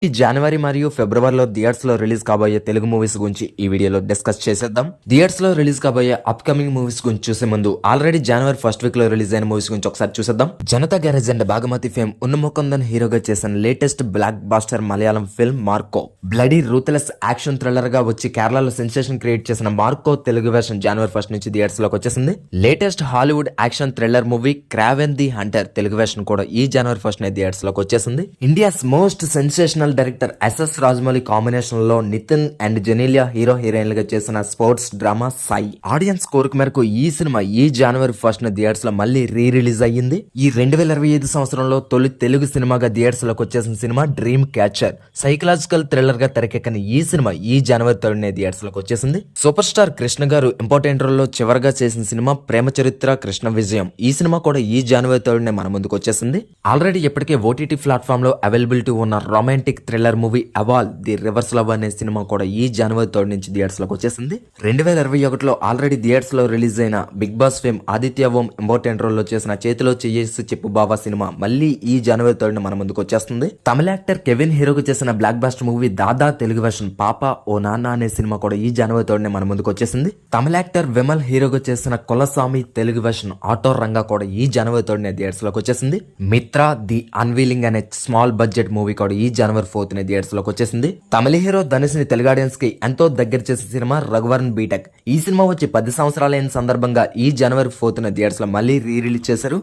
ఈ జనవరి మరియు ఫిబ్రవరిలో థియేటర్స్ లో రిలీజ్ కాబోయే తెలుగు మూవీస్ గురించి ఈ వీడియోలో డిస్కస్ చేసేద్దాం. థియేటర్స్ లో రిలీజ్ కాబోయే అప్కమింగ్ మూవీస్ గురించి చూసే ముందు ఆల్రెడీ జనవరి ఫస్ట్ వీక్ లో రిలీజ్ అయిన మూవీస్ గురించి ఒకసారి చూసేద్దాం. జనతా గ్యారేజ్ అండ్ బాగమతి ఫేమ్ ఉన్నముకుందన్ హీరోగా చేసిన latest blockbuster Malayalam film Marco. Bloody ruthless action thriller గా వచ్చి కేరళలో సెన్సేషన్ క్రియేట్ చేసిన మార్కో తెలుగు వెర్షన్ జనవరి ఫస్ట్ నుంచి థియేటర్స్ లోకి వచ్చేసింది. Latest Hollywood action thriller movie Kraven the hunter Telugu version కూడా ఈ జనవరి ఫస్ట్ నే థియేటర్స్ లోకి వచ్చేసింది. India's most sensational director SS Rajamouli combination లో నితిన్ అండ్ జెనీలియా హీరో హీరోయిన్లుగా చేసిన స్పోర్ట్స్ డ్రామా సాయి ఆడియన్స్ కోరిక మేరకు ఈ సినిమా ఈ జనవరి ఫస్ట్ న థియేటర్స్ లో మళ్ళీ రిలీజ్ అయ్యింది. ఈ 2025 సంవత్సరంలో తొలి తెలుగు సినిమాగా థియేటర్స్ లోకి వచ్చేసిన cinema dream catcher. Psychological thriller గా తెరకెక్కని ఈ సినిమా ఈ జనవరి 3నే థియేటర్స్ లోకి వచ్చేసింది. సూపర్ స్టార్ కృష్ణ గారు ఇంపార్టెంట్ రోల్ లో చివరిగా చేసిన సినిమా ప్రేమ చరిత్ర కృష్ణ విజయం. ఈ సినిమా కూడా ఈ జనవరి 3నే మన ముందుకు వచ్చేసింది. ఆల్రెడీ ఇప్పటికే ఓటీటీ ప్లాట్ఫామ్ లో అవైలబిలిటీ ఉన్న రొమాంటిక్ థ్రిల్లర్ మూవీ అవాల్ ది రివర్స్ లవ్ అనే సినిమా కూడా ఈ జనవరి 3 నుంచి థియేటర్స్ లోకి వచ్చేసింది. 2021లో ఆల్రెడీ థియేటర్స్ లో రిలీజ్ అయిన Bigg Boss fame Aditya Om important role లో చేసిన చేతిలో చెయ్యేసి చెప్పు బాబా సినిమా మళ్ళీ ఈ జనవరి 3 మన ముందుకు వచ్చేస్తుంది. తమిళ యాక్టర్ కెవిన్ హీరోగా చేసిన బ్లాక్ బాస్టర్ మూవీ దాదా తెలుగు వెర్షన్ పాప ఓ నాన్న అనే సినిమా కూడా ఈ జనవరి 3 మన ముందుకు వచ్చేసింది. తమిళ యాక్టర్ విమల్ హీరోగా చేసిన కులస్వామి తెలుగు వెర్షన్ ఆటో రంగా కూడా ఈ జనవరి 3 థియేటర్స్ లోకి వచ్చేసింది. మిత్ర ది అన్వీలింగ్ అనే స్మాల్ బడ్జెట్ మూవీ కూడా ఈ జనవరి 4 థియేటర్స్ లోకి వచ్చేసింది. తమిళ హీరో ధనుష్ ని తెలుగు ఆడియన్స్ కి ఎంతో దగ్గర చేసిన సినిమా రఘువరన్ బీటెక్. ఈ సినిమా వచ్చి 10 సంవత్సరాలైన సందర్భంగా ఈ జనవరి 4 థియేటర్స్ లో మళ్ళీ రిలీజ్ చేశారు.